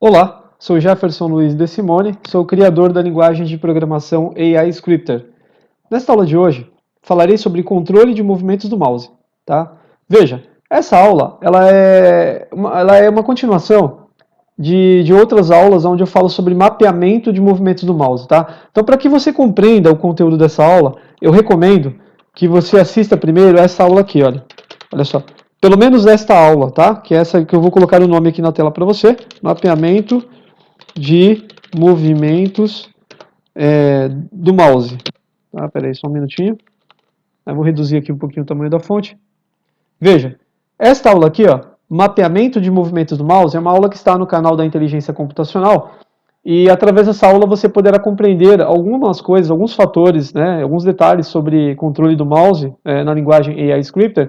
Olá, sou Jefferson Luiz De Simone, sou criador da linguagem de programação AI Scripter. Nesta aula de hoje, falarei sobre controle de movimentos do mouse. Tá? Veja, essa aula ela é uma continuação de outras aulas onde eu falo sobre mapeamento de movimentos do mouse. Tá? Então, para que você compreenda o conteúdo dessa aula, eu recomendo que você assista primeiro essa aula aqui, olha só. Pelo menos esta aula, tá? Que é essa que eu vou colocar o nome aqui na tela para você, mapeamento de movimentos do mouse. Tá, peraí, só um minutinho. Eu vou reduzir aqui um pouquinho o tamanho da fonte. Veja, esta aula aqui, mapeamento de movimentos do mouse, é uma aula que está no canal da Inteligência Computacional, e através dessa aula você poderá compreender algumas coisas, alguns fatores, né, alguns detalhes sobre controle do mouse na linguagem AI Scripter,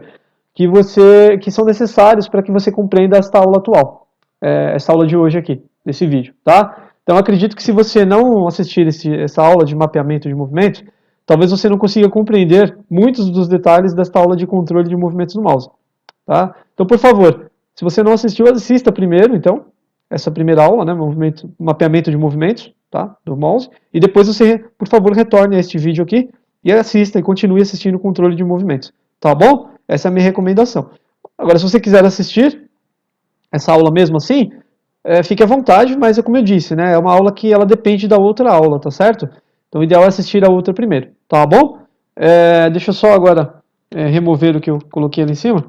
que são necessários para que você compreenda esta aula atual, essa aula de hoje aqui, nesse vídeo, tá? Então acredito que se você não assistir essa aula de mapeamento de movimentos, talvez você não consiga compreender muitos dos detalhes desta aula de controle de movimentos do mouse, tá? Então, por favor, se você não assistiu, assista primeiro, então, essa primeira aula, né, mapeamento de movimentos, tá, do mouse, e depois você, por favor, retorne a este vídeo aqui e assista e continue assistindo o controle de movimentos, tá bom? Essa é a minha recomendação. Agora, se você quiser assistir essa aula mesmo assim, fique à vontade, mas é como eu disse, né, é uma aula que ela depende da outra aula, tá certo? Então, o ideal é assistir a outra primeiro, tá bom? Deixa eu só agora remover o que eu coloquei ali em cima.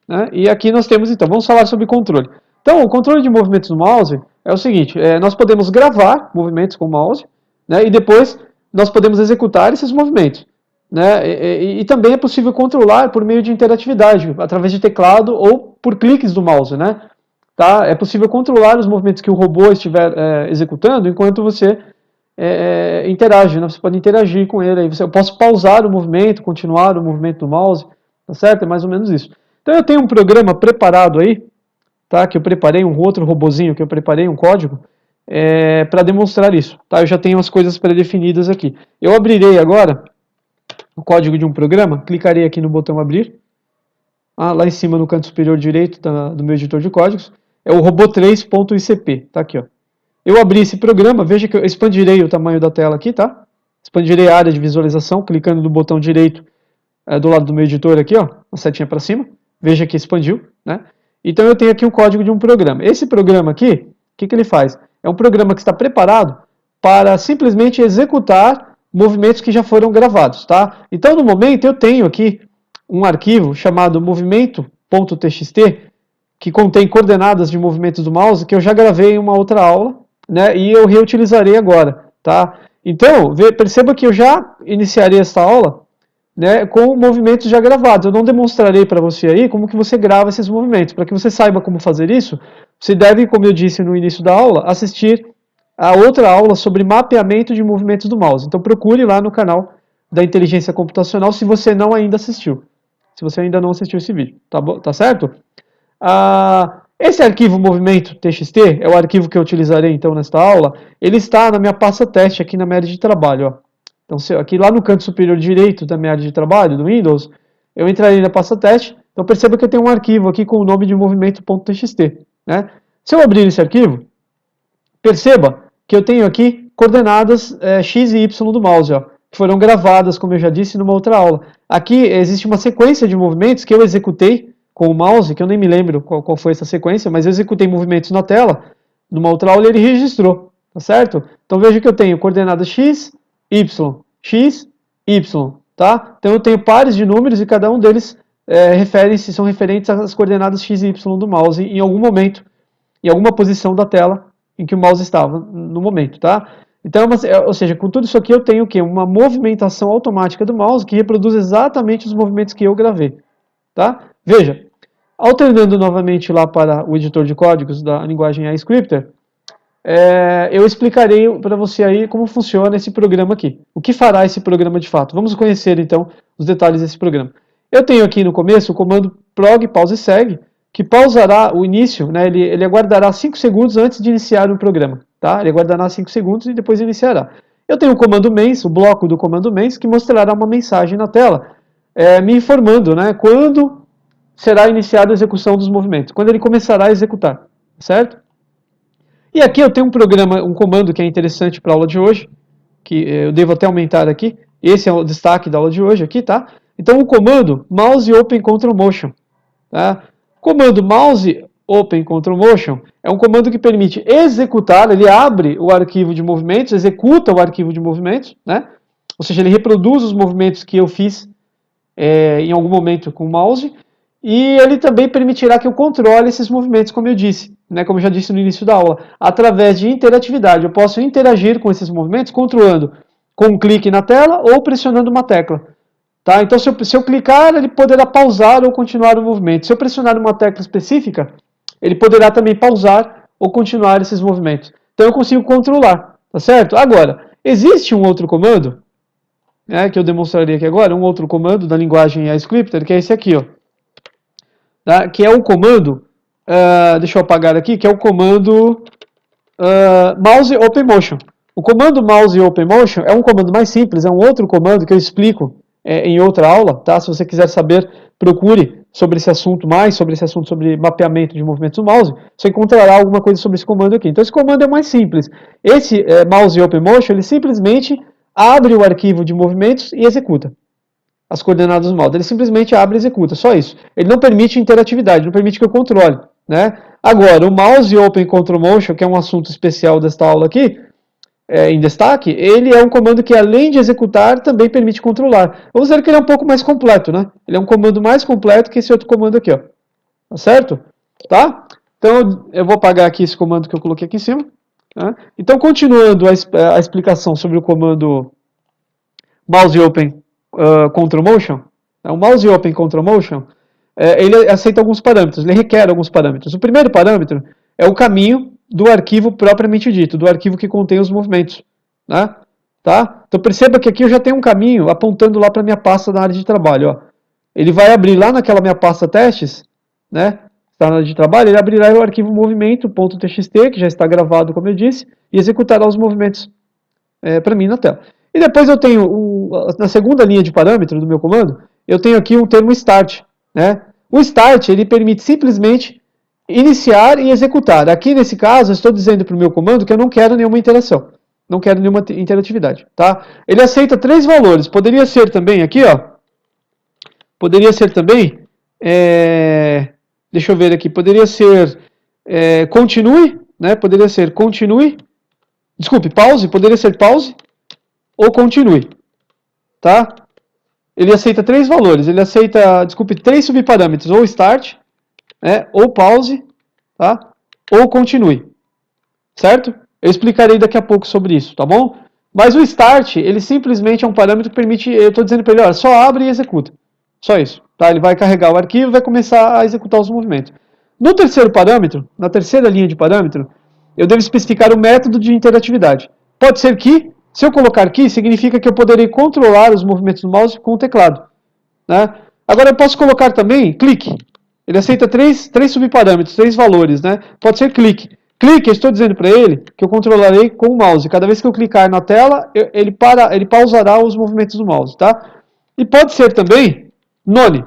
Né? E aqui nós temos, então, vamos falar sobre controle. Então, o controle de movimentos do mouse é o seguinte, nós podemos gravar movimentos com o mouse, né, e depois nós podemos executar esses movimentos. Né, e também é possível controlar por meio de interatividade, através de teclado ou por cliques do mouse. Né? Tá? É possível controlar os movimentos que o robô estiver executando enquanto você interage. Né? Você pode interagir com ele. Eu posso pausar o movimento, continuar o movimento do mouse, tá certo? É mais ou menos isso. Então eu tenho um programa preparado aí, tá? Que eu preparei, um outro robozinho que eu preparei, um código, para demonstrar isso. Tá? Eu já tenho as coisas pré-definidas aqui. Eu abrirei agora o código de um programa, clicarei aqui no botão abrir, lá em cima no canto superior direito do meu editor de códigos, é o robô3.icp, tá aqui, ó. Eu abri esse programa, veja que eu expandirei o tamanho da tela aqui, tá? Expandirei a área de visualização, clicando no botão direito do lado do meu editor aqui, ó, a setinha para cima. Veja que expandiu, né? Então eu tenho aqui o código de um programa. Esse programa aqui, o que ele faz? É um programa que está preparado para simplesmente executar movimentos que já foram gravados, tá? Então no momento eu tenho aqui um arquivo chamado movimento.txt, que contém coordenadas de movimentos do mouse, que eu já gravei em uma outra aula, né, e eu reutilizarei agora, tá? Então, perceba que eu já iniciarei esta aula, né, com movimentos já gravados. Eu não demonstrarei para você aí como que você grava esses movimentos. Para que você saiba como fazer isso, você deve, como eu disse no início da aula, assistir a outra aula sobre mapeamento de movimentos do mouse. Então procure lá no canal da Inteligência Computacional se você não ainda assistiu. Se você ainda não assistiu esse vídeo, tá certo? Esse arquivo movimento.txt é o arquivo que eu utilizarei então nesta aula. Ele está na minha pasta teste aqui na minha área de trabalho. Ó. Então, aqui lá no canto superior direito da minha área de trabalho, do Windows, eu entrarei na pasta teste. Então perceba que eu tenho um arquivo aqui com o nome de movimento.txt. Né? Se eu abrir esse arquivo, perceba que eu tenho aqui coordenadas x e y do mouse, ó, que foram gravadas, como eu já disse, numa outra aula. Aqui existe uma sequência de movimentos que eu executei com o mouse, que eu nem me lembro qual foi essa sequência, mas eu executei movimentos na tela, numa outra aula ele registrou, tá certo? Então veja que eu tenho coordenadas x, y, tá? Então eu tenho pares de números e cada um deles são referentes às coordenadas x e y do mouse em algum momento, em alguma posição da tela em que o mouse estava no momento, tá? Então, ou seja, com tudo isso aqui eu tenho o quê? Uma movimentação automática do mouse que reproduz exatamente os movimentos que eu gravei, tá? Veja, alternando novamente lá para o editor de códigos da linguagem AI Scripter, eu explicarei para você aí como funciona esse programa aqui. O que fará esse programa de fato? Vamos conhecer então os detalhes desse programa. Eu tenho aqui no começo o comando prog pause segue, que pausará o início, né, ele aguardará 5 segundos antes de iniciar o programa. Tá? Ele aguardará 5 segundos e depois iniciará. Eu tenho o comando mens, o bloco do comando mens, que mostrará uma mensagem na tela, me informando, né, quando será iniciada a execução dos movimentos, quando ele começará a executar, certo? E aqui eu tenho um comando que é interessante para a aula de hoje, que eu devo até aumentar aqui. Esse é o destaque da aula de hoje aqui, tá? Então o comando mouse open control motion, tá? Comando mouse open control motion é um comando que permite executar, ele abre o arquivo de movimentos, executa o arquivo de movimentos, né? Ou seja, ele reproduz os movimentos que eu fiz em algum momento com o mouse, e ele também permitirá que eu controle esses movimentos, como eu disse, né, como eu já disse no início da aula, através de interatividade. Eu posso interagir com esses movimentos controlando com um clique na tela ou pressionando uma tecla. Tá? Então, se eu clicar, ele poderá pausar ou continuar o movimento. Se eu pressionar uma tecla específica, ele poderá também pausar ou continuar esses movimentos. Então, eu consigo controlar, tá certo? Agora, existe um outro comando, que eu demonstraria aqui agora, um outro comando da linguagem iScripter, que é esse aqui, ó. Tá? Que é o comando, deixa eu apagar aqui, que é o comando mouse open motion. O comando mouse open motion é um comando mais simples, é um outro comando que eu explico em outra aula, tá? Se você quiser saber, procure sobre esse assunto sobre mapeamento de movimentos do mouse, você encontrará alguma coisa sobre esse comando aqui. Então esse comando é mais simples. Esse mouse open motion, ele simplesmente abre o arquivo de movimentos e executa as coordenadas do mouse. Ele simplesmente abre e executa, só isso. Ele não permite interatividade, não permite que eu controle, né? Agora, o mouse open control motion, que é um assunto especial desta aula aqui, em destaque, ele é um comando que, além de executar, também permite controlar. Vamos dizer que ele é um pouco mais completo, né? Ele é um comando mais completo que esse outro comando aqui, ó. Tá certo? Tá? Então, eu vou apagar aqui esse comando que eu coloquei aqui em cima. Tá? Então, continuando a explicação sobre o comando mouse open control motion, o mouse open control motion, ele aceita alguns parâmetros, ele requer alguns parâmetros. O primeiro parâmetro é o caminho do arquivo propriamente dito, do arquivo que contém os movimentos, né? Tá? Então perceba que aqui eu já tenho um caminho apontando lá para a minha pasta na área de trabalho, ó. Ele vai abrir lá naquela minha pasta testes, né? Está na área de trabalho, ele abrirá o arquivo movimento.txt, que já está gravado, como eu disse, e executará os movimentos para mim na tela. E depois eu tenho, na segunda linha de parâmetro do meu comando, eu tenho aqui um termo start, né? O start, ele permite simplesmente iniciar e executar. Aqui, nesse caso, eu estou dizendo para o meu comando que eu não quero nenhuma interação. Não quero nenhuma interatividade, tá? Ele aceita 3 valores. Poderia ser também aqui, ó. Poderia ser também, deixa eu ver aqui, poderia ser continue, né? Poderia ser continue, desculpe, pause, poderia ser pause ou continue, tá? Ele aceita 3 valores, ele aceita, desculpe, 3 subparâmetros, ou start, ou pause, tá? Ou continue, certo? Eu explicarei daqui a pouco sobre isso, tá bom? Mas o start, ele simplesmente é um parâmetro que permite, eu estou dizendo para ele, olha, só abre e executa, só isso, tá? Ele vai carregar o arquivo e vai começar a executar os movimentos. No terceiro parâmetro, na terceira linha de parâmetro, eu devo especificar o método de interatividade. Pode ser que, se eu colocar aqui, significa que eu poderei controlar os movimentos do mouse com o teclado, né? Agora eu posso colocar também clique. Ele aceita 3 subparâmetros, 3 valores, né? Pode ser clique. Clique, eu estou dizendo para ele que eu controlarei com o mouse. Cada vez que eu clicar na tela, ele pausará os movimentos do mouse, tá? E pode ser também none,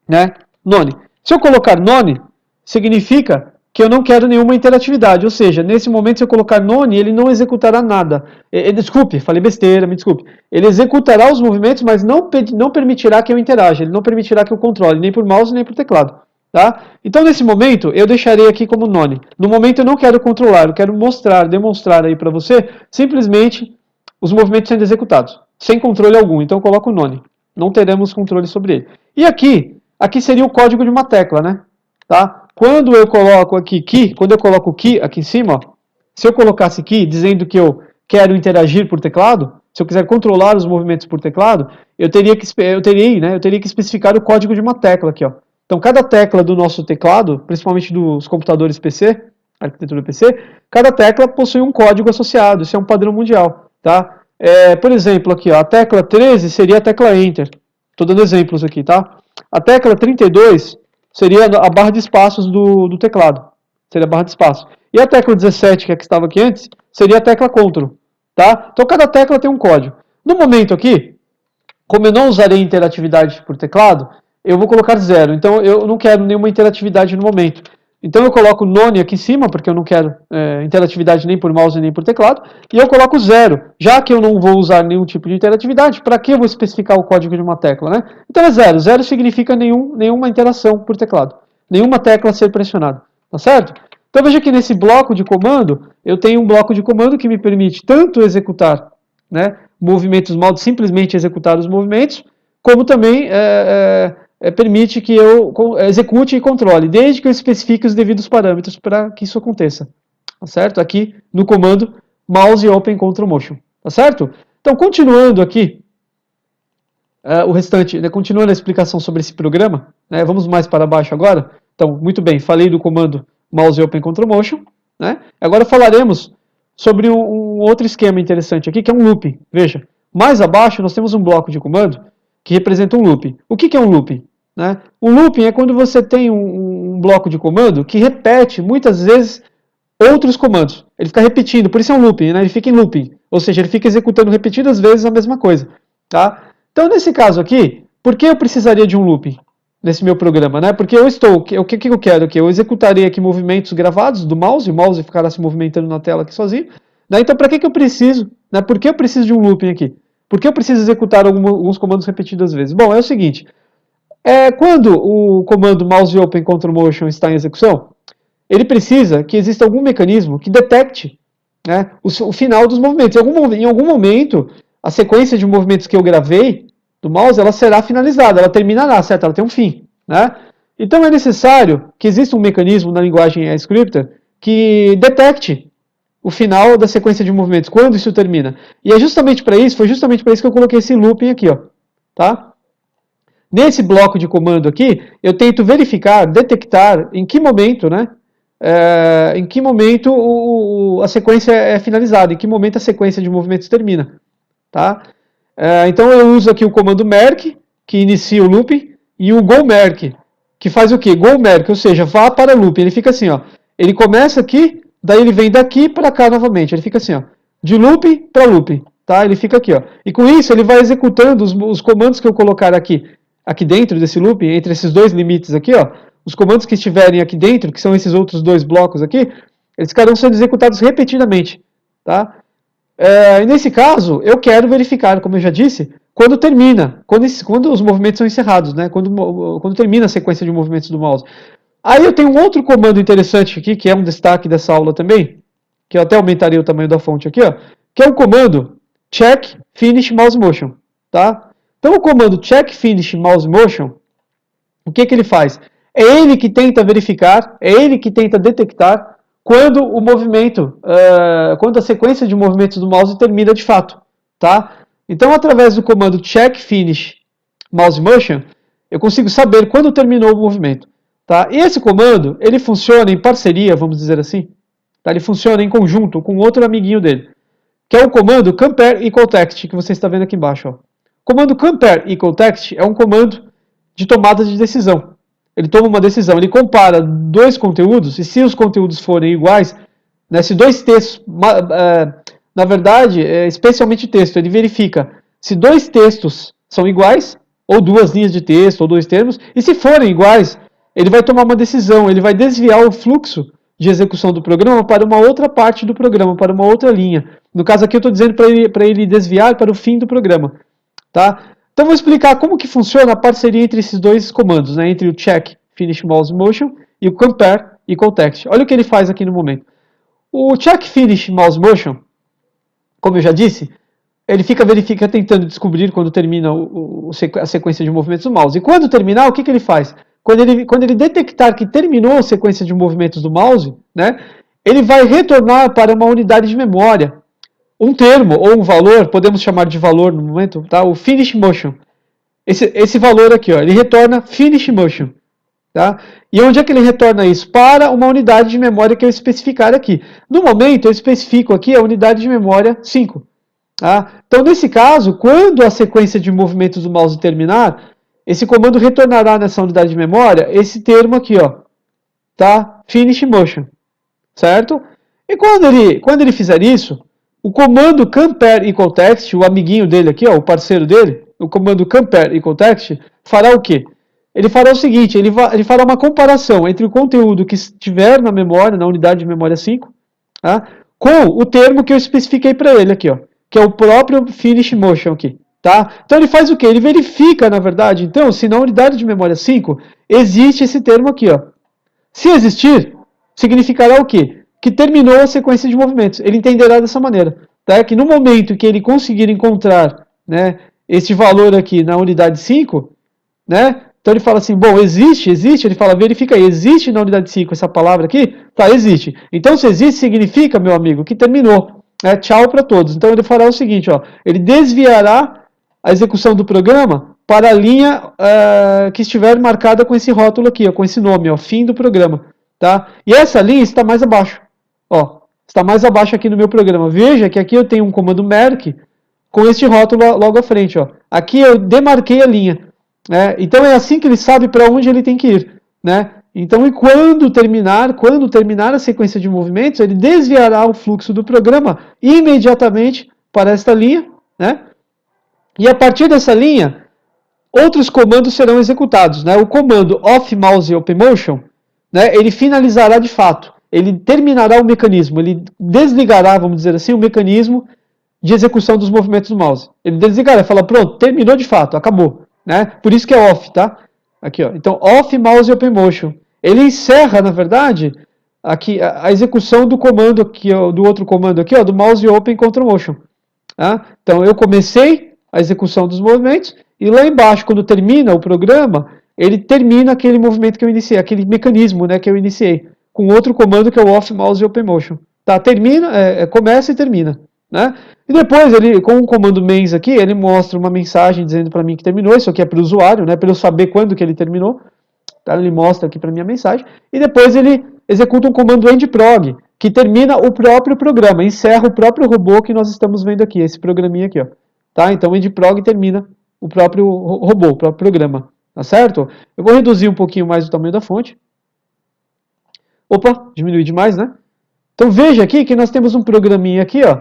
né? None. Se eu colocar none, significa que eu não quero nenhuma interatividade, ou seja, nesse momento se eu colocar none, ele não executará nada. Desculpe, falei besteira, me desculpe. Ele executará os movimentos, mas não permitirá que eu interaja, ele não permitirá que eu controle, nem por mouse, nem por teclado. Tá? Então, nesse momento, eu deixarei aqui como none. No momento eu não quero controlar, eu quero demonstrar aí para você, simplesmente, os movimentos sendo executados, sem controle algum. Então eu coloco none. Não teremos controle sobre ele. E aqui seria o código de uma tecla, né? Tá? Quando eu coloco aqui key, quando eu coloco key aqui em cima, ó, se eu colocasse key dizendo que eu quero interagir por teclado, se eu quiser controlar os movimentos por teclado, eu teria que especificar o código de uma tecla aqui, ó. Então, cada tecla do nosso teclado, principalmente dos computadores PC, arquitetura PC, cada tecla possui um código associado, isso é um padrão mundial, tá? Por exemplo, aqui, ó, a tecla 13 seria a tecla Enter. Estou dando exemplos aqui, tá? A tecla 32 seria a barra de espaços do teclado. Seria a barra de espaço. E a tecla 17, que é a que estava aqui antes, seria a tecla Ctrl, tá? Então, cada tecla tem um código. No momento aqui, como eu não usarei interatividade por teclado, eu vou colocar 0. Então, eu não quero nenhuma interatividade no momento. Então eu coloco none aqui em cima, porque eu não quero interatividade nem por mouse nem por teclado, e eu coloco 0, já que eu não vou usar nenhum tipo de interatividade, para que eu vou especificar o código de uma tecla, né? Então é 0, 0 significa nenhuma interação por teclado, nenhuma tecla ser pressionada, tá certo? Então veja que nesse bloco de comando, eu tenho um bloco de comando que me permite tanto executar, né, movimentos mouse, simplesmente executar os movimentos, como também permite que eu execute e controle, desde que eu especifique os devidos parâmetros para que isso aconteça, tá certo? Aqui no comando mouse open control motion, tá certo? Então, continuando aqui, o restante, né, continuando a explicação sobre esse programa, né, vamos mais para baixo agora. Então, muito bem, falei do comando mouse open control motion, né? Agora falaremos sobre um outro esquema interessante aqui, que é um looping. Veja, mais abaixo nós temos um bloco de comando que representa um looping. O que é um looping? Né? Um looping é quando você tem um bloco de comando que repete muitas vezes outros comandos. Ele fica repetindo, por isso é um looping, né? Ele fica em looping, ou seja, ele fica executando repetidas vezes a mesma coisa. Tá? Então, nesse caso aqui, por que eu precisaria de um looping nesse meu programa? Né? Porque o que eu quero aqui? Eu executarei aqui movimentos gravados do mouse, o mouse ficará se movimentando na tela aqui sozinho. Né? Então, para que eu preciso? Né? Por que eu preciso de um looping aqui? Por que eu preciso executar alguns comandos repetidas vezes? Bom, é o seguinte, quando o comando mouse open control motion está em execução, ele precisa que exista algum mecanismo que detecte, né, o final dos movimentos. Em algum momento, a sequência de movimentos que eu gravei do mouse, ela será finalizada, ela terminará, certo? Ela tem um fim, né? Então é necessário que exista um mecanismo na linguagem scripter que detecte o final da sequência de movimentos, quando isso termina. E é justamente para isso, foi justamente para isso que eu coloquei esse looping aqui, ó, tá? Nesse bloco de comando aqui, eu tento verificar, detectar em que momento, né? Em que momento a sequência é finalizada, em que momento a sequência de movimentos termina. Tá? Então eu uso aqui o comando merge, que inicia o looping, e o gomerge, que faz o quê? Gomerge, ou seja, vá para o looping. Ele fica assim, ó. Ele começa aqui, daí ele vem daqui para cá novamente. Ele fica assim, ó, de looping para looping. Tá? Ele fica aqui, ó. E com isso ele vai executando os comandos que eu colocar aqui dentro desse looping, entre esses dois limites aqui, ó. Os comandos que estiverem aqui dentro, que são esses outros dois blocos aqui, eles ficarão sendo executados repetidamente. Tá? E nesse caso, eu quero verificar, como eu já disse, quando termina, quando os movimentos são encerrados, né? Quando termina a sequência de movimentos do mouse. Aí eu tenho um outro comando interessante aqui, que é um destaque dessa aula também, que eu até aumentarei o tamanho da fonte aqui, ó, que é o comando check finish mouse motion. Tá? Então o comando check finish mouse motion, o que ele faz? É ele que tenta verificar, é ele que tenta detectar quando o movimento, quando a sequência de movimentos do mouse termina de fato. Tá? Então, através do comando check finish mouse motion, eu consigo saber quando terminou o movimento. Tá? E esse comando, ele funciona em parceria, vamos dizer assim. Tá? Ele funciona em conjunto com outro amiguinho dele, que é o comando compare equal text, que você está vendo aqui embaixo. Ó. O comando compare equal text é um comando de tomada de decisão. Ele toma uma decisão, ele compara dois conteúdos, e se os conteúdos forem iguais, né, se dois textos, na verdade, especialmente texto, ele verifica se dois textos são iguais, ou duas linhas de texto, ou dois termos, e se forem iguais, ele vai tomar uma decisão, ele vai desviar o fluxo de execução do programa para uma outra parte do programa, para uma outra linha. No caso aqui eu estou dizendo para ele desviar para o fim do programa. Tá? Então vou explicar como que funciona a parceria entre esses dois comandos, né? Entre o check finish mouse motion e o compare equal text. Olha o que ele faz aqui no momento. O check finish mouse motion, como eu já disse, ele verifica tentando descobrir quando termina a sequência de movimentos do mouse. E quando terminar, o que ele faz? Quando ele detectar que terminou a sequência de movimentos do mouse, né, ele vai retornar para uma unidade de memória, um termo ou um valor, podemos chamar de valor no momento, tá? O finish motion. Esse valor aqui, ó, ele retorna finish motion. Tá? E onde é que ele retorna isso? Para uma unidade de memória que eu especificar aqui. No momento, eu especifico aqui a unidade de memória 5. Tá? Então, nesse caso, quando a sequência de movimentos do mouse terminar, esse comando retornará nessa unidade de memória esse termo aqui, ó, tá? Finish motion, certo? E quando ele fizer isso, o comando compare equal text, o amiguinho dele aqui, ó, o parceiro dele, o comando compare equal text, fará o quê? ele fará o seguinte, ele fará uma comparação entre o conteúdo que estiver na memória, na unidade de memória 5, tá? Com o termo que eu especifiquei para ele aqui, ó, que é o próprio finish motion aqui. Tá? Então ele faz o quê? Ele verifica, na verdade, então, se na unidade de memória 5 existe esse termo aqui. Ó. Se existir, significará o quê? Que terminou a sequência de movimentos. Ele entenderá dessa maneira. Tá? Que no momento que ele conseguir encontrar, né, esse valor aqui na unidade 5, né, então ele fala assim, bom, existe, ele fala, verifica aí, existe na unidade 5 essa palavra aqui? Tá, existe. Então se existe, significa, meu amigo, que terminou. Tchau para todos. Então ele fará o seguinte, ó, ele desviará a execução do programa para a linha que estiver marcada com esse rótulo aqui, ó, com esse nome, ó, fim do programa. Tá? E essa linha está mais abaixo. Ó, está mais abaixo aqui no meu programa. Veja que aqui eu tenho um comando merge com este rótulo logo à frente. Ó. Aqui eu demarquei a linha. Então é assim que ele sabe para onde ele tem que ir. Né? Então, e quando terminar a sequência de movimentos, ele desviará o fluxo do programa imediatamente para esta linha. Né? E a partir dessa linha, outros comandos serão executados. Né? O comando off mouse open motion, né, ele finalizará de fato. Ele terminará o mecanismo, ele desligará, vamos dizer assim, o mecanismo de execução dos movimentos do mouse. Ele desligará, fala, pronto, terminou de fato, acabou. Né? Por isso que é off, tá? Aqui, ó. Então, off mouse open motion. Ele encerra, na verdade, aqui a execução do comando aqui, ó, do outro comando aqui, ó, do mouse open control motion. Tá? Então, eu comecei a execução dos movimentos e lá embaixo, quando termina o programa, ele termina aquele movimento que eu iniciei, aquele mecanismo, né, que eu iniciei, com outro comando que é o off mouse open motion. Tá? Termina, começa e termina. Né? E depois, ele, com o comando mains aqui, ele mostra uma mensagem dizendo para mim que terminou. Isso aqui é para o usuário, né, para eu saber quando que ele terminou. Tá? Ele mostra aqui para mim a mensagem. E depois ele executa um comando endprog, que termina o próprio programa, encerra o próprio robô que nós estamos vendo aqui, esse programinha aqui. Ó. Tá? Então, o endprog termina o próprio robô, o próprio programa. Tá certo? Eu vou reduzir um pouquinho mais o tamanho da fonte. Opa, diminui demais, né? Então, veja aqui que nós temos um programinha aqui, ó,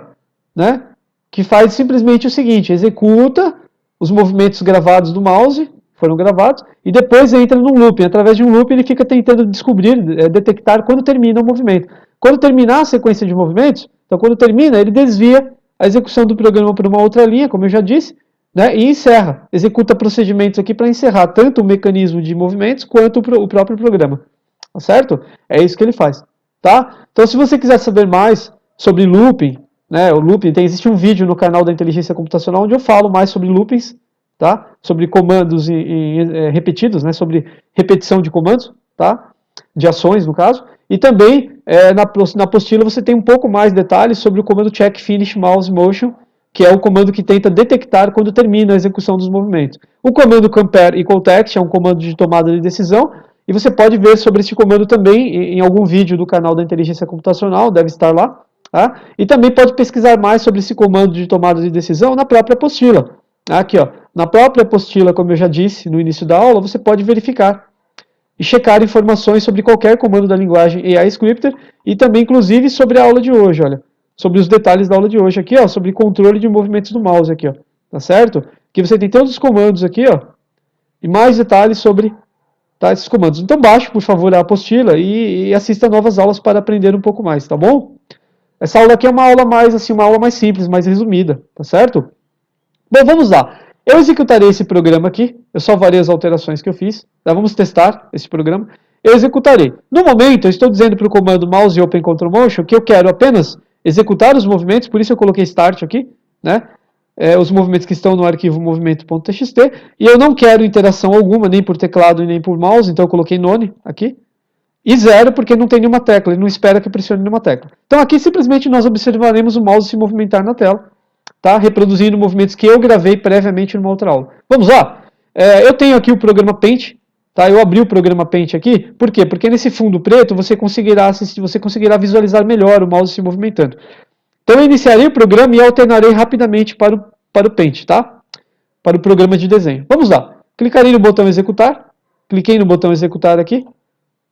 né, que faz simplesmente o seguinte, executa os movimentos gravados do mouse, foram gravados, e depois entra num looping. Através de um looping ele fica tentando descobrir, detectar quando termina o movimento. Quando terminar a sequência de movimentos, então quando termina, ele desvia a execução do programa para uma outra linha, como eu já disse, né, e encerra, executa procedimentos aqui para encerrar tanto o mecanismo de movimentos quanto o próprio programa. Tá certo? É isso que ele faz. Tá? Então, se você quiser saber mais sobre looping, né, o looping, existe um vídeo no canal da Inteligência Computacional onde eu falo mais sobre loopings, tá? Sobre comandos repetidos, né, sobre repetição de comandos, tá? De ações, no caso. E também, na apostila, você tem um pouco mais detalhes sobre o comando check finish mouse motion, que é o comando que tenta detectar quando termina a execução dos movimentos. O comando compare equal text é um comando de tomada de decisão, e você pode ver sobre esse comando também em algum vídeo do canal da Inteligência Computacional, deve estar lá. Tá? E também pode pesquisar mais sobre esse comando de tomada de decisão na própria apostila. Aqui, ó, na própria apostila, como eu já disse no início da aula, você pode verificar e checar informações sobre qualquer comando da linguagem AI Scripter e também, inclusive, sobre a aula de hoje, olha, sobre os detalhes da aula de hoje aqui, ó, sobre controle de movimentos do mouse aqui, ó, tá certo? Aqui você tem todos os comandos aqui, ó, e mais detalhes sobre esses comandos. Então baixe, por favor, a apostila e assista novas aulas para aprender um pouco mais, tá bom? Essa aula aqui é uma aula mais assim, uma aula mais simples, mais resumida, tá certo? Bom, vamos lá. Eu executarei esse programa aqui, eu salvarei as alterações que eu fiz, tá? Vamos testar esse programa. Eu executarei. No momento, eu estou dizendo para o comando mouse open control motion que eu quero apenas executar os movimentos, por isso eu coloquei start aqui, né? Os movimentos que estão no arquivo movimento.txt, e eu não quero interação alguma, nem por teclado e nem por mouse, então eu coloquei none aqui. E 0 porque não tem nenhuma tecla, ele não espera que eu pressione nenhuma tecla. Então aqui simplesmente nós observaremos o mouse se movimentar na tela, tá? Reproduzindo movimentos que eu gravei previamente numa outra aula. Vamos lá? Eu tenho aqui o programa Paint, tá? Eu abri o programa Paint aqui, por quê? Porque nesse fundo preto você conseguirá assistir, você conseguirá visualizar melhor o mouse se movimentando. Então eu iniciarei o programa e alternarei rapidamente para o Paint, tá? Para o programa de desenho. Vamos lá. Clicarei no botão executar, cliquei no botão executar aqui,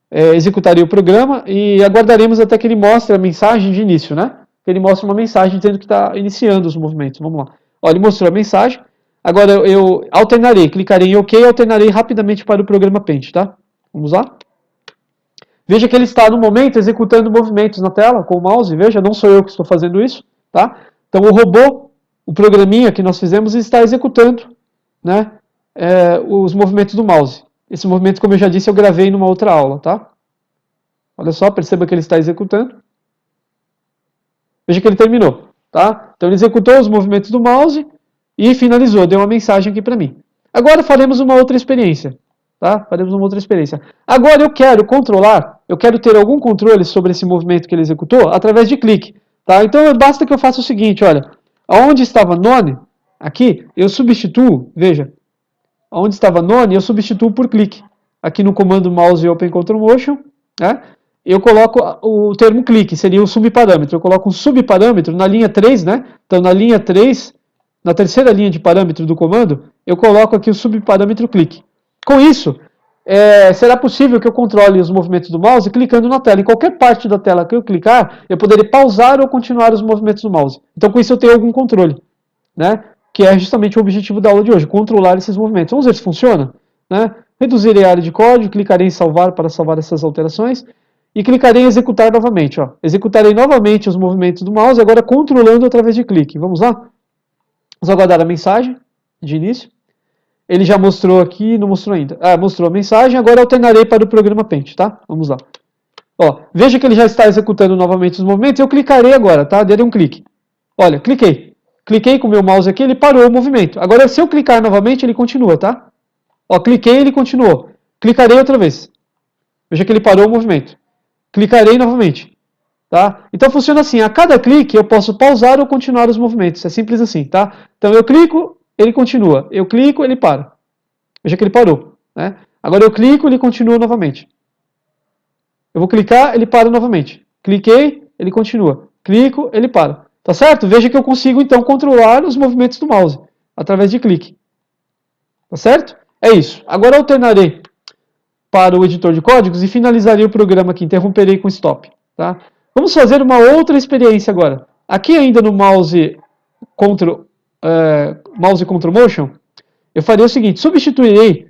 executaria o programa e aguardaremos até que ele mostre a mensagem de início, né? Ele mostra uma mensagem dizendo que está iniciando os movimentos. Vamos lá. Ó, ele mostrou a mensagem. Agora eu alternarei, clicarei em OK e alternarei rapidamente para o programa Paint, tá? Vamos lá? Veja que ele está, no momento, executando movimentos na tela com o mouse. Veja, não sou eu que estou fazendo isso, tá? Então o robô, o programinha que nós fizemos, está executando, né, os movimentos do mouse. Esse movimento, como eu já disse, eu gravei numa outra aula, tá? Olha só, perceba que ele está executando. Veja que ele terminou, tá? Então ele executou os movimentos do mouse e finalizou, deu uma mensagem aqui para mim. Agora faremos uma outra experiência, tá? Faremos uma outra experiência. Agora eu quero controlar, eu quero ter algum controle sobre esse movimento que ele executou através de clique, tá? Então basta que eu faça o seguinte, olha, aonde estava none, aqui, eu substituo, veja, aonde estava none, eu substituo por clique. Aqui no comando mouse open control motion, né? Eu coloco o termo clique, seria o subparâmetro. Eu coloco um subparâmetro na linha 3, né? Então, na linha 3, na terceira linha de parâmetro do comando, eu coloco aqui o subparâmetro clique. Com isso, será possível que eu controle os movimentos do mouse clicando na tela. Em qualquer parte da tela que eu clicar, eu poderei pausar ou continuar os movimentos do mouse. Então, com isso, eu tenho algum controle, né? Que é justamente o objetivo da aula de hoje, controlar esses movimentos. Vamos ver se funciona, né? Reduzirei a área de código, clicarei em salvar para salvar essas alterações. E clicarei em executar novamente. Ó. Executarei novamente os movimentos do mouse, agora controlando através de clique. Vamos lá? Vamos aguardar a mensagem de início. Ele já mostrou aqui, não mostrou ainda. Ah, mostrou a mensagem, agora alternarei para o programa Paint, tá? Vamos lá. Ó, veja que ele já está executando novamente os movimentos. Eu clicarei agora, tá? Dei um clique. Olha, cliquei. Cliquei com o meu mouse aqui, ele parou o movimento. Agora, se eu clicar novamente, ele continua, tá? Ó, cliquei, ele continuou. Clicarei outra vez. Veja que ele parou o movimento. Clicarei novamente, tá? Então funciona assim, a cada clique eu posso pausar ou continuar os movimentos, é simples assim, tá? Então eu clico, ele continua, eu clico, ele para. Veja que ele parou, né? Agora eu clico, ele continua novamente. Eu vou clicar, ele para novamente. Cliquei, ele continua. Clico, ele para. Tá certo? Veja que eu consigo então controlar os movimentos do mouse através de clique. Tá certo? É isso. Agora alternarei para o editor de códigos e finalizarei o programa aqui, interromperei com stop. Tá? Vamos fazer uma outra experiência agora. Aqui ainda no mouse Ctrl Motion, eu farei o seguinte, substituirei,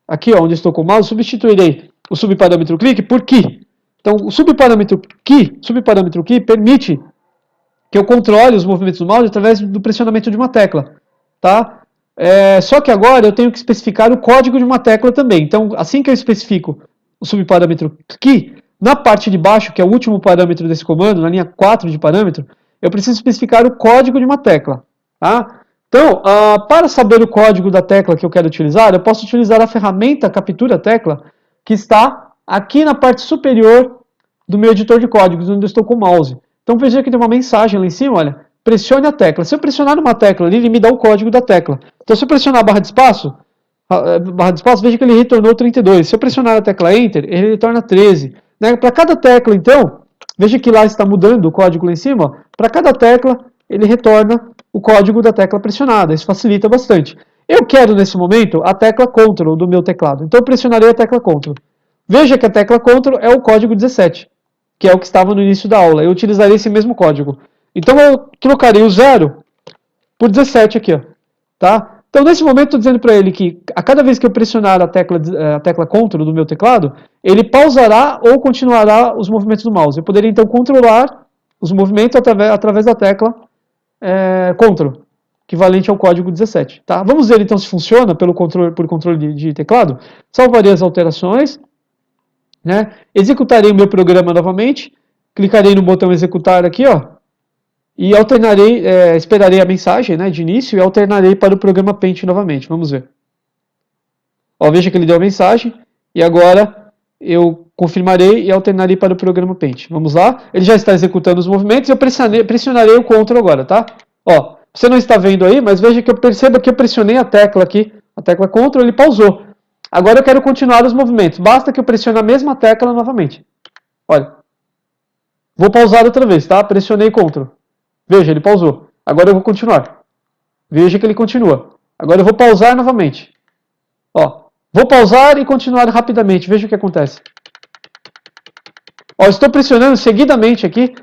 aqui ó, onde estou com o mouse, substituirei o subparâmetro clique por key. Então o subparâmetro key permite que eu controle os movimentos do mouse através do pressionamento de uma tecla. Tá? Só que agora eu tenho que especificar o código de uma tecla também. Então, assim que eu especifico o subparâmetro key, na parte de baixo, que é o último parâmetro desse comando, na linha 4 de parâmetro, eu preciso especificar o código de uma tecla. Tá? Então, para saber o código da tecla que eu quero utilizar, eu posso utilizar a ferramenta captura tecla, que está aqui na parte superior do meu editor de códigos, onde eu estou com o mouse. Então, veja que tem uma mensagem lá em cima, olha. Pressione a tecla. Se eu pressionar uma tecla ali, ele me dá o código da tecla. Então, se eu pressionar a barra de espaço, veja que ele retornou 32. Se eu pressionar a tecla Enter, ele retorna 13. Né? Para cada tecla, então, veja que lá está mudando o código lá em cima. Para cada tecla, ele retorna o código da tecla pressionada. Isso facilita bastante. Eu quero, nesse momento, a tecla Ctrl do meu teclado. Então, eu pressionarei a tecla Ctrl. Veja que a tecla Ctrl é o código 17, que é o que estava no início da aula. Eu utilizarei esse mesmo código. Então eu trocarei o 0 por 17 aqui, ó, tá? Então nesse momento estou dizendo para ele que a cada vez que eu pressionar a tecla Ctrl do meu teclado, ele pausará ou continuará os movimentos do mouse. Eu poderia então controlar os movimentos através da tecla Ctrl, equivalente ao código 17, tá? Vamos ver então se funciona por controle de teclado. Salvarei as alterações, né? Executarei o meu programa novamente, clicarei no botão executar aqui, ó. E alternarei, esperarei a mensagem, né, de início e alternarei para o programa Paint novamente. Vamos ver. Ó, veja que ele deu a mensagem e agora eu confirmarei e alternarei para o programa Paint. Vamos lá. Ele já está executando os movimentos e eu pressionarei o Ctrl agora, tá? Ó, você não está vendo aí, mas veja que eu percebo que eu pressionei a tecla aqui, a tecla Ctrl, ele pausou. Agora eu quero continuar os movimentos. Basta que eu pressione a mesma tecla novamente. Olha. Vou pausar outra vez, tá? Pressionei Ctrl. Veja, ele pausou. Agora eu vou continuar. Veja que ele continua. Agora eu vou pausar novamente. Ó, vou pausar e continuar rapidamente. Veja o que acontece. Ó, estou pressionando seguidamente aqui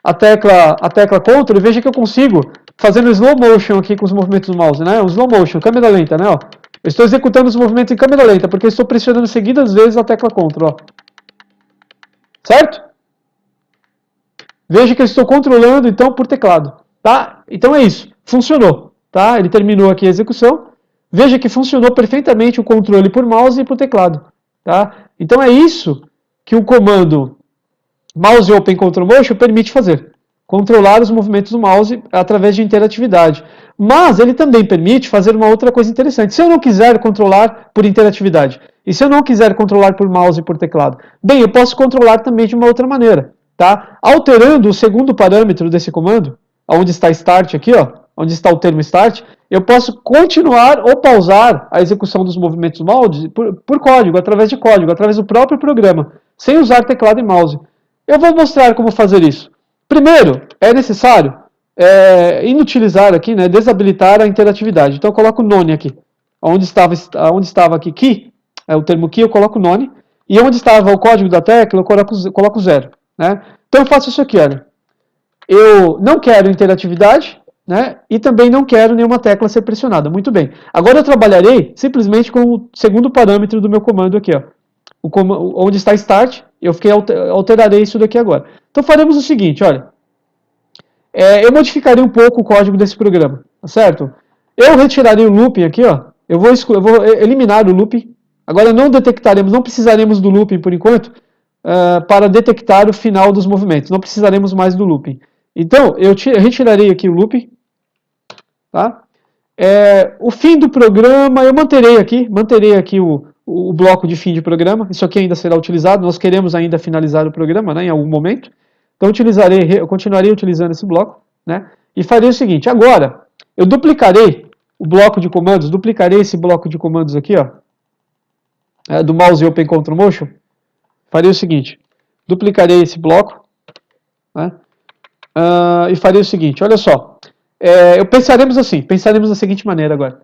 a tecla Ctrl e veja que eu consigo fazendo slow motion aqui com os movimentos do mouse, né? O slow motion, câmera lenta, né? Ó. Eu estou executando os movimentos em câmera lenta, porque eu estou pressionando seguidas vezes a tecla Ctrl, ó. Certo? Veja que eu estou controlando, então, por teclado, tá? Então é isso, funcionou, tá? Ele terminou aqui a execução. Veja que funcionou perfeitamente o controle por mouse e por teclado, tá? Então é isso que o comando mouse open control motion permite fazer. Controlar os movimentos do mouse através de interatividade. Mas ele também permite fazer uma outra coisa interessante. Se eu não quiser controlar por interatividade, e se eu não quiser controlar por mouse e por teclado, bem, eu posso controlar também de uma outra maneira, tá? Alterando o segundo parâmetro desse comando, onde está start aqui, ó, onde está o termo start, eu posso continuar ou pausar a execução dos movimentos do mouse por código, através do próprio programa, sem usar teclado e mouse. Eu vou mostrar como fazer isso. Primeiro, é necessário inutilizar aqui, né, desabilitar a interatividade. Então eu coloco none aqui. Onde estava aqui key, o termo key, eu coloco none. E onde estava o código da tecla, eu coloco 0. Né? Então eu faço isso aqui, olha. Eu não quero interatividade, né, e também não quero nenhuma tecla ser pressionada. Muito bem. Agora eu trabalharei simplesmente com o segundo parâmetro do meu comando aqui, ó. Onde está start, alterarei isso daqui agora. Então faremos o seguinte, olha. Eu modificarei um pouco o código desse programa, tá certo? Eu retirarei o looping aqui, ó. Eu vou eliminar o looping. Agora não precisaremos do looping por enquanto, para detectar o final dos movimentos. Não precisaremos mais do looping. Então, eu retirarei aqui o looping. Tá? O fim do programa, eu manterei aqui o bloco de fim de programa. Isso aqui ainda será utilizado. Nós queremos ainda finalizar o programa, né, em algum momento. Então eu continuarei utilizando esse bloco, né? E farei o seguinte, agora eu duplicarei o bloco de comandos, duplicarei esse bloco de comandos aqui, ó, do mouse open control motion. Farei o seguinte, duplicarei esse bloco, né? E farei o seguinte, olha só, pensaremos da seguinte maneira agora.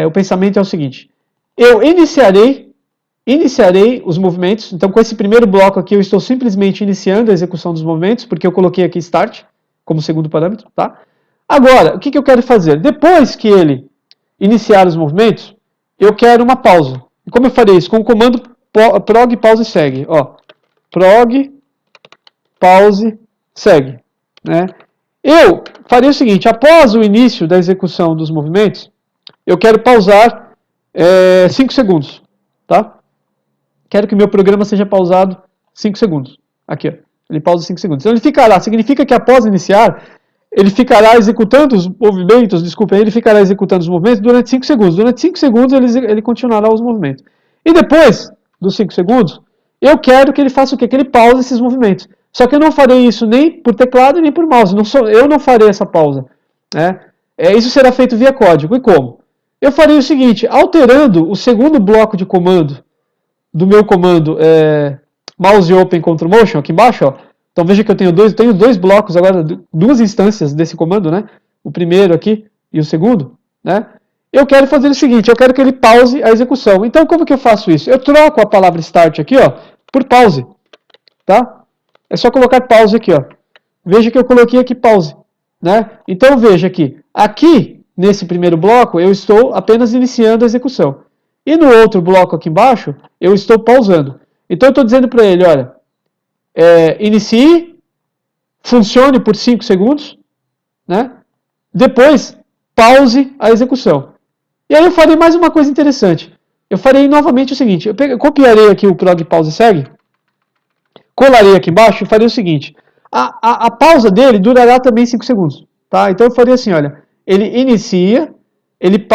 O pensamento é o seguinte, eu iniciarei os movimentos. Então, com esse primeiro bloco aqui, eu estou simplesmente iniciando a execução dos movimentos, porque eu coloquei aqui start como segundo parâmetro, tá? Agora, o que eu quero fazer? Depois que ele iniciar os movimentos, eu quero uma pausa. E como eu farei isso? Com o comando prog pause segue. Ó, prog pause segue. Né? Eu farei o seguinte, após o início da execução dos movimentos, eu quero pausar 5 segundos, tá? Quero que o meu programa seja pausado 5 segundos. Aqui, ó. Ele pausa 5 segundos. Então ele ficará, significa que após iniciar, ele ficará executando os movimentos, ele ficará executando os movimentos durante 5 segundos. Durante 5 segundos ele continuará os movimentos. E depois dos 5 segundos, eu quero que ele faça o quê? Que ele pause esses movimentos. Só que eu não farei isso nem por teclado nem por mouse. Eu não farei essa pausa. Né? Isso será feito via código. E como? Eu farei o seguinte, alterando o segundo bloco de comando do meu comando mouse open control motion, aqui embaixo, ó. Então veja que eu tenho dois blocos agora, duas instâncias desse comando, né? O primeiro aqui e o segundo, né? Eu quero fazer o seguinte, eu quero que ele pause a execução. Então como que eu faço isso? Eu troco a palavra start aqui, ó, por pause, tá? É só colocar pause aqui, ó. Veja que eu coloquei aqui pause, né? Então veja aqui nesse primeiro bloco eu estou apenas iniciando a execução. E no outro bloco aqui embaixo, eu estou pausando. Então eu estou dizendo para ele, olha, inicie, funcione por 5 segundos, né? Depois, pause a execução. E aí eu farei mais uma coisa interessante. Eu farei novamente o seguinte, eu copiarei aqui o prog pause segue, colarei aqui embaixo e farei o seguinte, a pausa dele durará também 5 segundos. Tá? Então eu farei assim, olha, ele inicia, ele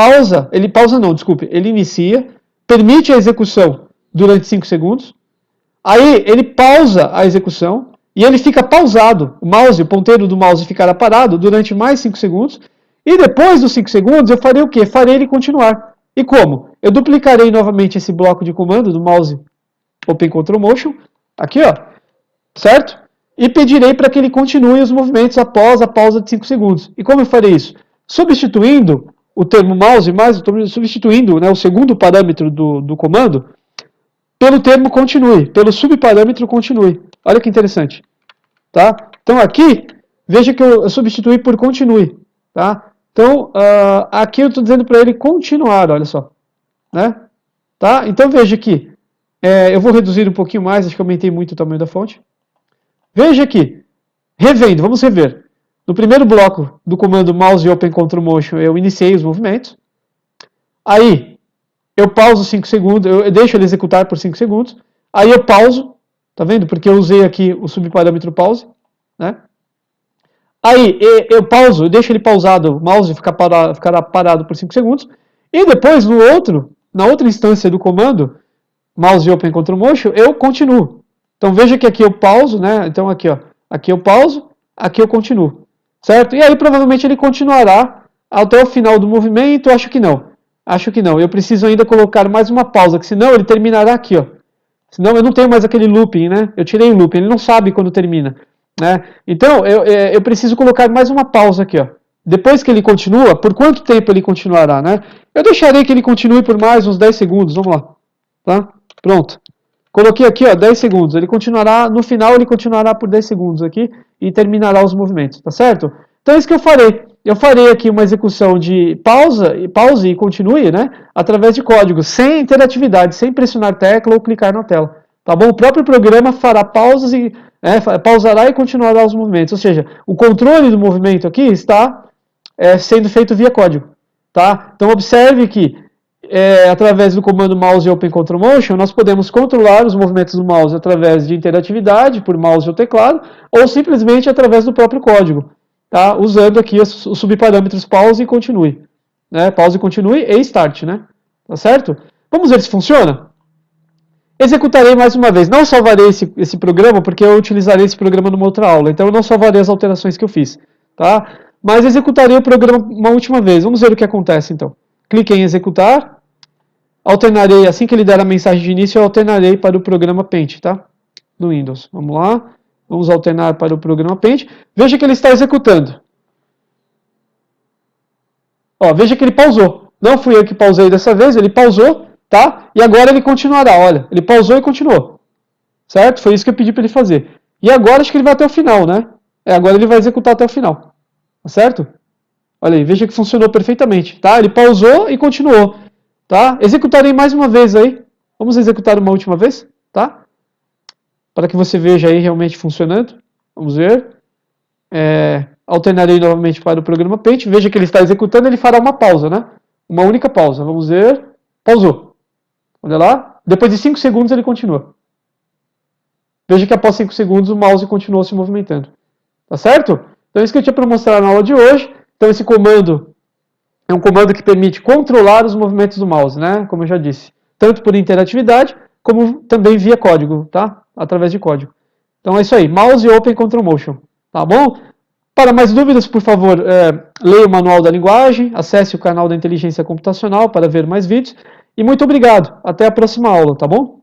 inicia, permite a execução durante 5 segundos, aí ele pausa a execução e ele fica pausado. O ponteiro do mouse ficará parado durante mais 5 segundos, e depois dos 5 segundos eu farei o quê? Farei ele continuar. E como? Eu duplicarei novamente esse bloco de comando do mouse Open Control Motion, aqui, ó, certo? E pedirei para que ele continue os movimentos após a pausa de 5 segundos. E como eu farei isso? Substituindo o termo mouse, substituindo, né, o segundo parâmetro do comando, pelo termo continue, pelo subparâmetro continue. Olha que interessante. Tá? Então aqui, veja que eu substituí por continue, tá? Então, aqui eu estou dizendo para ele continuar, olha só, né? Tá? Então, veja aqui, eu vou reduzir um pouquinho mais, acho que aumentei muito o tamanho da fonte. Veja aqui, revendo, vamos rever. No primeiro bloco do comando mouse open control motion, eu iniciei os movimentos. Aí, eu pauso 5 segundos, eu deixo ele executar por 5 segundos. Aí eu pauso, tá vendo? Porque eu usei aqui o subparâmetro pause, né? Aí eu pauso, eu deixo ele pausado, o mouse ficará parado por 5 segundos. E depois, na outra instância do comando, mouse open control motion, eu continuo. Então veja que aqui eu pauso, né? Então aqui, ó, aqui eu pauso, aqui eu continuo, certo? E aí provavelmente ele continuará até o final do movimento. Acho que não. Acho que não. Eu preciso ainda colocar mais uma pausa, que senão ele terminará aqui, ó. Senão eu não tenho mais aquele looping, né? Eu tirei o looping, ele não sabe quando termina, né? Então eu preciso colocar mais uma pausa aqui, ó. Depois que ele continua, por quanto tempo ele continuará, né? Eu deixarei que ele continue por mais uns 10 segundos, vamos lá, tá? Pronto. Coloquei aqui, ó, 10 segundos. Ele continuará, no final ele continuará por 10 segundos aqui e terminará os movimentos, tá certo? Então é isso que eu farei. Eu farei aqui uma execução de pause e continue, né? Através de código, sem interatividade, sem pressionar tecla ou clicar na tela. Tá bom? O próprio programa fará pausas e pausará e continuará os movimentos. Ou seja, o controle do movimento aqui está sendo feito via código. Tá? Então observe que através do comando mouse open control motion, nós podemos controlar os movimentos do mouse através de interatividade, por mouse ou teclado, ou simplesmente através do próprio código, tá? Usando aqui os subparâmetros pause e continue. Né? Pause, continue e start, né? Tá certo? Vamos ver se funciona? Executarei mais uma vez. Não salvarei esse programa, porque eu utilizarei esse programa numa outra aula, então eu não salvarei as alterações que eu fiz, tá? Mas executarei o programa uma última vez. Vamos ver o que acontece, então. Cliquei em executar. Alternarei, assim que ele der a mensagem de início, eu alternarei para o programa Paint, tá? Do Windows. Vamos lá. Vamos alternar para o programa Paint. Veja que ele está executando. Ó, veja que ele pausou. Não fui eu que pausei dessa vez, ele pausou, tá? E agora ele continuará, olha. Ele pausou e continuou. Certo? Foi isso que eu pedi para ele fazer. E agora acho que ele vai até o final, né? Agora ele vai executar até o final. Tá certo? Olha aí, veja que funcionou perfeitamente, tá? Ele pausou e continuou. Tá? Executarei mais uma vez aí. Vamos executar uma última vez, tá? Para que você veja aí realmente funcionando. Vamos ver. Alternarei novamente para o programa Paint. Veja que ele está executando, ele fará uma pausa, né? Uma única pausa. Vamos ver. Pausou. Olha lá. Depois de 5 segundos ele continua. Veja que após 5 segundos o mouse continuou se movimentando. Tá certo? Então é isso que eu tinha para mostrar na aula de hoje. Então esse comando é um comando que permite controlar os movimentos do mouse, né? Como eu já disse. Tanto por interatividade, como também via código, tá? Através de código. Então é isso aí. Mouse Open Control Motion. Tá bom? Para mais dúvidas, por favor, leia o manual da linguagem, acesse o canal da Inteligência Computacional para ver mais vídeos. E muito obrigado. Até a próxima aula, tá bom?